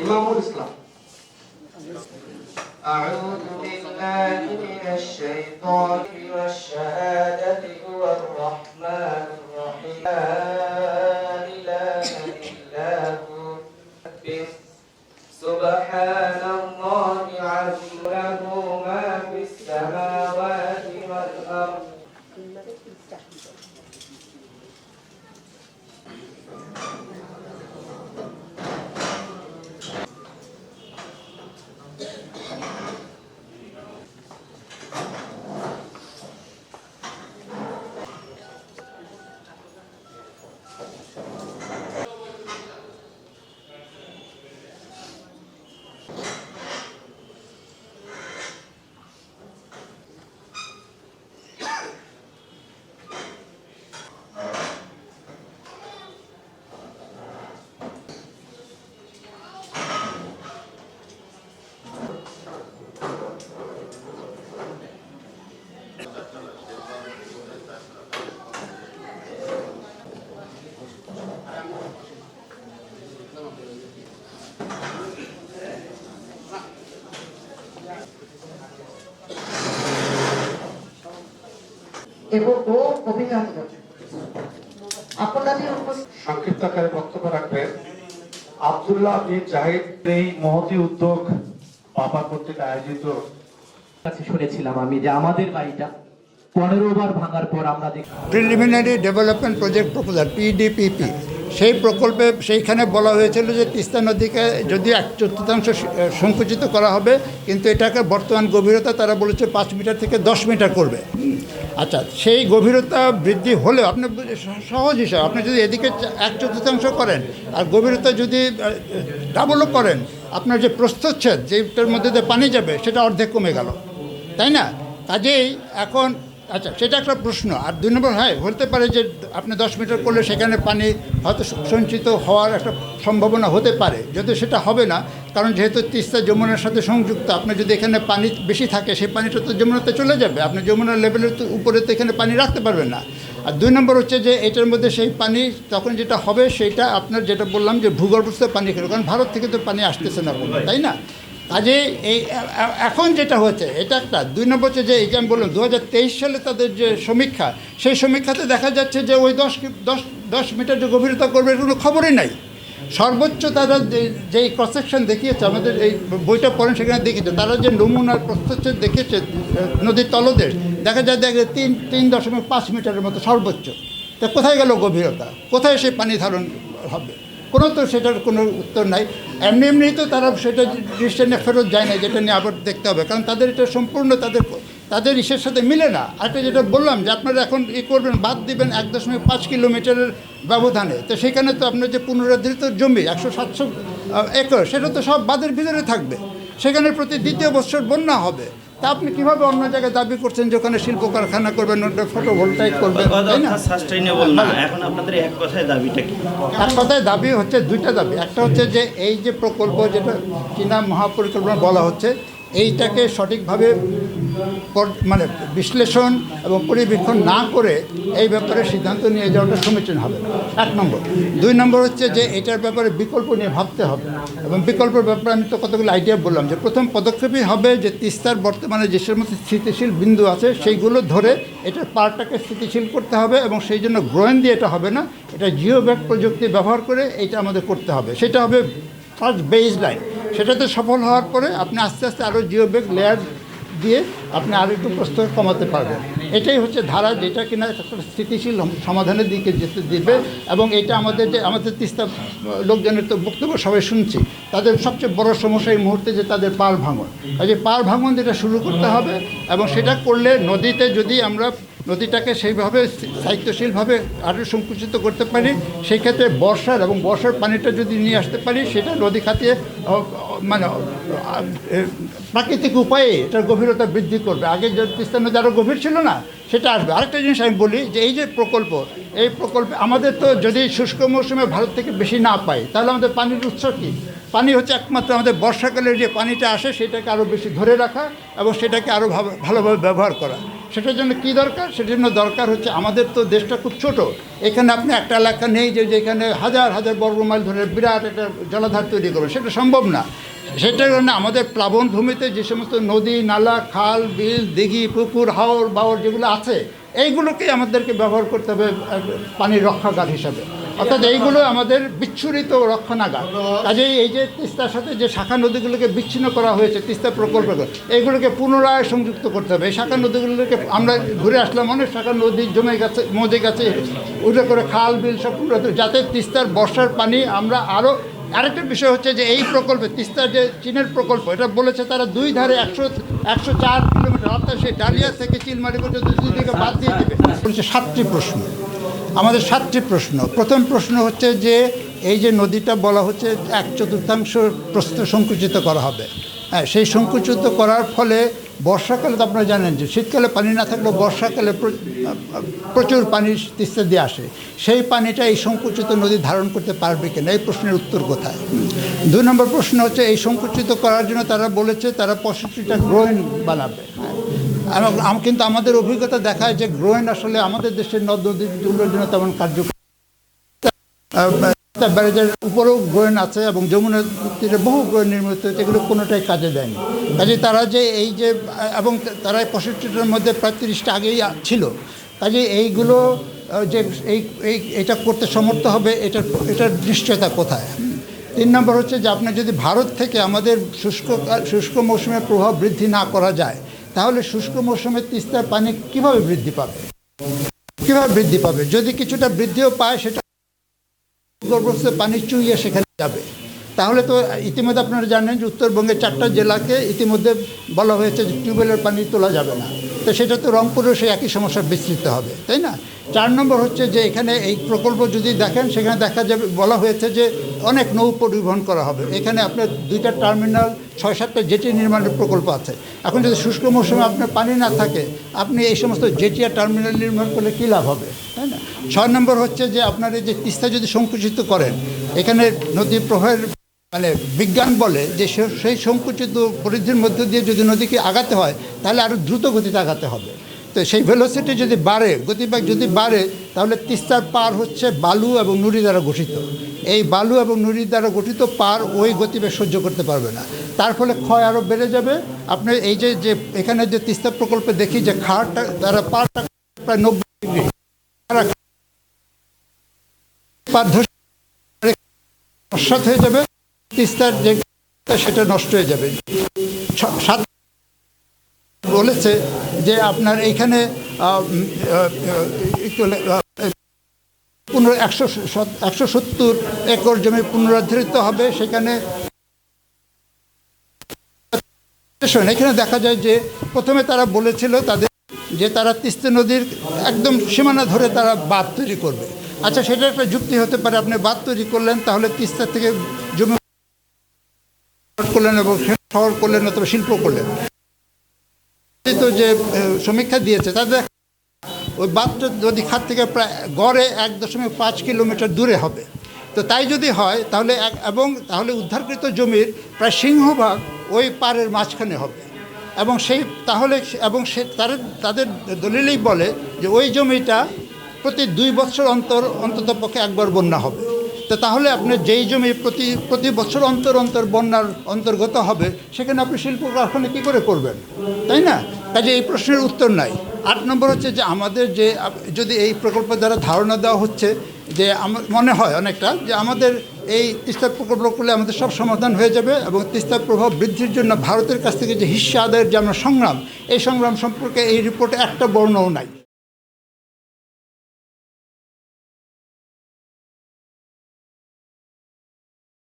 ইমামুল ইসলাম। أعوذ بالله من الشيطان والشهادة هو الرحمن الرحيم لا إله إلا هو سبحان الله عظيم له ما في السماوات والأرض সংক্ষিপ্ত আকারে বক্তব্য রাখবেন আব্দুল্লাহ বিন জাহিদ। এই মহতি উদ্যোগ বাবা কর্তৃক আয়োজিত শুনেছিলাম আমি যে আমাদের বাড়িটা 15 বার ভাঙার পর আমরা preliminary development project proposal PDPP সেই প্রকল্পে সেইখানে বলা হয়েছিল যে তিস্তা নদীকে যদি 1/4 সংকুচিত করা হবে, কিন্তু এটাকে বর্তমান গভীরতা তারা বলেছে 5 মিটার থেকে 10 মিটার করবে। আচ্ছা, সেই গভীরতা বৃদ্ধি হলেও আপনি সহজ হিসাব, আপনি যদি এদিকে 1/4 করেন আর গভীরতা যদি ডাবলও করেন, আপনার যে প্রস্থচ্ছেদ যেটার মধ্যে দিয়ে পানি যাবে সেটা অর্ধেক কমে গেল, তাই না? কাজেই এখন আচ্ছা, সেটা একটা প্রশ্ন। আর 2 নম্বর, হতে পারে যে আপনি 10 মিটার করলে সেখানে পানি হয়তো সঞ্চিত হওয়ার একটা সম্ভাবনা হতে পারে, যদি সেটা হবে না, কারণ যেহেতু তিস্তা যমুনার সাথে সংযুক্ত, আপনার যদি এখানে পানি বেশি থাকে সেই পানিটা তো যমুনাতে চলে যাবে, আপনি যমুনার লেভেলের তো উপরে তো এখানে পানি রাখতে পারবেন না। আর 2 নম্বর হচ্ছে যে এটার মধ্যে সেই পানি তখন যেটা হবে সেটা আপনার যেটা বললাম যে ভূগর্ভস্থ পানি খেলো, কারণ ভারত থেকে তো পানি আসতেছে না, তাই না? কাজে এই এখন যেটা হচ্ছে এটা একটা। 2 নম্বর হচ্ছে যে এই যে আমি বললাম 2023 সালে তাদের যে সমীক্ষা, সেই সমীক্ষাতে দেখা যাচ্ছে যে ওই 10 মিটার যে গভীরতা করবে এর কোনো খবরই নাই। সর্বোচ্চ তারা যেই ক্রস সেকশন দেখিয়েছে, আমাদের এই বইটা পড়েন সেখানে দেখিয়েছে, তারা যে নমুনার প্রস্থচ্ছেদ দেখেছে নদীর তলদেশ, দেখা যায় 3.5 মিটারের মতো সর্বোচ্চ। তা কোথায় গেল গভীরতা? কোথায় সেই পানি ধারণ হবে? কোনো তো সেটার কোনো উত্তর নাই। এমনি তো তারা সেটা ডিসিশনে ফেরত যায় না, যেটা নিয়ে আবার দেখতে হবে, কারণ তাদের এটা সম্পূর্ণ তাদের ইসের সাথে মিলে না। আরেকটা যেটা বললাম যে আপনারা এখন করবেন, বাদ দিবেন 1.5 কিলোমিটারের ব্যবধানে, তো সেখানে তো আপনার যে পুনরুদ্ধারিত জমি 100-700 একর, সেটা তো সব বাঁধের ভিতরে থাকবে, সেখানে প্রতি দ্বিতীয় বছর বন্যা হবে। তা আপনি কীভাবে অন্য জায়গায় দাবি করছেন যে ওখানে শিল্প কারখানা করবেন, ফটোভোল্টাইক করবেন, তাই না? সাস্টেইনেবল না। এখন আপনাদের এক কথায় দাবিটা কি? এক কথায় দাবি হচ্ছে 2টা দাবি। একটা হচ্ছে যে এই যে প্রকল্প যেটা চীনা মহাপরিকল্পনা বলা হচ্ছে, এইটাকে সঠিকভাবে মানে বিশ্লেষণ এবং পরিবীক্ষণ না করে এই ব্যাপারে সিদ্ধান্ত নিয়ে যাওয়াটা সমীচীন হবে, 1 নম্বর। 2 নম্বর হচ্ছে যে এটার ব্যাপারে বিকল্প নিয়ে ভাবতে হবে, এবং বিকল্পের ব্যাপারে আমি তো কতগুলো আইডিয়া বললাম। যে প্রথম পদক্ষেপই হবে যে তিস্তার বর্তমানে যে সমস্ত স্থিতিশীল বিন্দু আছে সেইগুলো ধরে এটার পাড়টাকে স্থিতিশীল করতে হবে, এবং সেই জন্য গ্রোয়েন দিয়ে এটা হবে না, এটা জিওব্যাগ প্রযুক্তি ব্যবহার করে এটা আমাদের করতে হবে। সেটা হবে ফার্স্ট বেস লাইন। সেটাতে সফল হওয়ার পরে আপনি আস্তে আস্তে আরও জিওব্যাগ লেয়ার দিয়ে আপনি আরও একটু প্রস্থ কমাতে পারবেন। এটাই হচ্ছে ধারা, যেটা কিনা একটা স্থিতিশীল সমাধানের দিকে যেতে দিবে। এবং এটা আমাদের তিস্তা লোকজনের তো বক্তব্য সবাই শুনছি, তাদের সবচেয়ে বড় সমস্যা এই মুহূর্তে যে তাদের পাড় ভাঙন। কাজে পাড় ভাঙন যেটা শুরু করতে হবে, এবং সেটা করলে নদীতে যদি আমরা নদীটাকে সেইভাবে দায়িত্বশীলভাবে আরও সংকুচিত করতে পারি, সেই ক্ষেত্রে বর্ষার পানিটা যদি নিয়ে আসতে পারি, সেটা নদী খাতিয়ে মানে প্রাকৃতিক উপায়ে এটার গভীরতা বৃদ্ধি করবে। আগে যে তিস্তা নদী আরও গভীর ছিল না, সেটা আসবে। আরেকটা জিনিস আমি বলি যে এই যে এই প্রকল্পে আমাদের তো যদি শুষ্ক মৌসুমে ভারত থেকে বেশি না পাই, তাহলে আমাদের পানির উৎস কী? পানি হচ্ছে একমাত্র আমাদের বর্ষাকালে যে পানিটা আসে সেটাকে আরও বেশি ধরে রাখা এবং সেটাকে আরও ভালোভাবে ব্যবহার করা। সেটার জন্য কি দরকার? সেটার জন্য দরকার হচ্ছে আমাদের তো দেশটা খুব ছোট, এখানে আপনি একটা এলাকা নেই যে যেখানে হাজার হাজার বর্গ মাইল ধরে বিরাট একটা জলাধার তৈরি করবেন, সেটা সম্ভব না। সেটার জন্য আমাদের প্লাবন ভূমিতে যে সমস্ত নদী নালা খাল বিল দিঘি পুকুর হাওর বাওর যেগুলো আছে এইগুলোকেই আমাদেরকে ব্যবহার করতে হবে পানির রক্ষাগার হিসাবে, অর্থাৎ এইগুলো আমাদের বিচ্ছুরিত রক্ষণাগার। কাজেই এই যে তিস্তার সাথে যে শাখা নদীগুলোকে বিচ্ছিন্ন করা হয়েছে তিস্তা প্রকল্প, এইগুলোকে পুনরায় সংযুক্ত করতে হবে। এই শাখা নদীগুলোকে আমরা ঘুরে আসলাম, অনেক শাখা নদী জমে গেছে মজে গেছে, উঠে করে খাল বিল সব যাতে তিস্তার বর্ষার পানি আমরা আরও। আরেকটা বিষয় হচ্ছে যে এই প্রকল্পে তিস্তার যে চীনের প্রকল্প, এটা বলেছে তারা দুই ধারে 104 কিলোমিটার, অর্থাৎ সেই ডালিয়া থেকে চিলমারি পর্যন্ত দুই দিকে বাদ দিয়ে দেবে। বলেছে 7টি প্রশ্ন, আমাদের 7টি প্রশ্ন। প্রথম প্রশ্ন হচ্ছে যে এই যে নদীটা বলা হচ্ছে 1/4 প্রস্থ সংকুচিত করা হবে। হ্যাঁ, সেই সংকুচিত করার ফলে বর্ষাকালে তো আপনারা জানেন যে শীতকালে পানি না থাকলেও বর্ষাকালে প্রচুর পানি তিস্তা দিয়ে আসে, সেই পানিটা এই সংকুচিত নদী ধারণ করতে পারবে কিনা, এই প্রশ্নের উত্তর কোথায়? 2 নম্বর প্রশ্ন হচ্ছে এই সংকুচিত করার জন্য তারা বলেছে তারা 65টা গ্রোইন বানাবে। কিন্তু আমাদের অভিজ্ঞতা দেখায় যে গ্রোইন আসলে আমাদের দেশের নদ নদীগুলোর জন্য তেমন কার্যকর। ব্যারেজের উপরেও গ্রোইন আছে এবং যমুনার তীরে বহু গ্রোইন নির্মিত হয়েছে, এগুলো কোনোটাই কাজে দেয়নি। কাজে তারা যে এই যে এবং তারা 65টার মধ্যে প্রায় 30টা আগেই ছিল, কাজে এইগুলো যে এটা করতে সমর্থ হবে এটার নিশ্চয়তা কোথায়? 3 নম্বর হচ্ছে যে আপনার যদি ভারত থেকে আমাদের শুষ্ক মৌসুমের প্রভাব বৃদ্ধি না করা যায়, তাহলে শুষ্ক মৌসুমে তিস্তার পানি কীভাবে বৃদ্ধি পাবে? যদি কিছুটা বৃদ্ধিও পায় সেটা ভূগর্ভস্থ পানি চুইয়ে সেখানে যাবে। তাহলে তো ইতিমধ্যে আপনারা জানেন যে উত্তরবঙ্গের 4টা জেলাকে ইতিমধ্যে বলা হয়েছে যে টিউবওয়েলের পানি তোলা যাবে না, তো সেটা তো রংপুরেও সেই একই সমস্যা বিস্তৃত হবে, তাই না? 4 নম্বর হচ্ছে যে এখানে এই প্রকল্প যদি দেখেন সেখানে দেখা যাবে বলা হয়েছে যে অনেক নৌ পরিবহন করা হবে। এখানে আপনার 2টা টার্মিনাল 6-7টা জেটি নির্মাণের প্রকল্প আছে। এখন যদি শুষ্ক মৌসুমে আপনার পানি না থাকে, আপনি এই সমস্ত জেটি আর টার্মিনাল নির্মাণ করলে কী লাভ হবে, তাই না? 6 নম্বর হচ্ছে যে আপনার এই যে তিস্তা যদি সংকুচিত করেন, এখানে নদী প্রবাহের বিজ্ঞান বলে যে সেই সংকুচিত পরিধির মধ্য দিয়ে যদি নদীকে আগাতে হয় তাহলে আরও দ্রুত গতিতে আগাতে হবে। তো সেই ভেলোসিটি যদি বাড়ে, গতিবেগ যদি বাড়ে, তাহলে তিস্তার পার হচ্ছে বালু এবং নুড়ি দ্বারা গঠিত। এই বালু এবং নুড়ি দ্বারা গঠিত পার ওই গতিবেগ সহ্য করতে পারবে না, তার ফলে ক্ষয় আরও বেড়ে যাবে। আপনি এই যে এখানে যে তিস্তা প্রকল্পে দেখি যে খাড়টা দ্বারা পারটা প্রায় 90 ডিগ্রি নস্বাত হয়ে যাবে, তিস্তার যে সেটা নষ্ট হয়ে যাবে। বলেছে যে আপনার এইখানে 170 একর জমি পুনরুদ্ধারিত হবে। সেখানে এখানে দেখা যায় যে প্রথমে তারা বলেছিল তারা তিস্তা নদীর একদম সীমানা ধরে তারা বাঁধ তৈরি করবে। আচ্ছা, সেটা একটা যুক্তি হতে পারে, আপনি বাঁধ তৈরি করলেন, তাহলে তিস্তা থেকে জমি করলেন এবং শহর করলেন অথবা শিল্প করলেন। তো যে সমীক্ষা দিয়েছে তাদের ওই বাঁধটা নদী খাত থেকে প্রায় গড়ে 1.5 কিলোমিটার দূরে হবে। তো তাই যদি হয় তাহলে উদ্ধারকৃত জমির প্রায় সিংহভাগ ওই পাড়ের মাঝখানে হবে এবং তাদের দলিলেই বলে যে ওই জমিটা প্রতি 2 বছর অন্তত পক্ষে একবার বন্যা হবে। তো তাহলে আপনি যেই জমি প্রতি বছর অন্তর বন্যার অন্তর্গত হবে, সেখানে আপনি শিল্প কারখানা কী করে করবেন, তাই না? কাজে এই প্রশ্নের উত্তর নাই। 8 নম্বর হচ্ছে যে আমাদের যদি এই প্রকল্প দ্বারা ধারণা দেওয়া হচ্ছে যে আমার মনে হয় অনেকটা যে আমাদের এই তিস্তা প্রকল্প করলে আমাদের সব সমাধান হয়ে যাবে এবং তিস্তার প্রভাব বৃদ্ধির জন্য ভারতের কাছ থেকে যে হিস্সা আদায়ের যে আমরা সংগ্রাম, এই সংগ্রাম সম্পর্কে এই রিপোর্টে একটা বর্ণও নাই।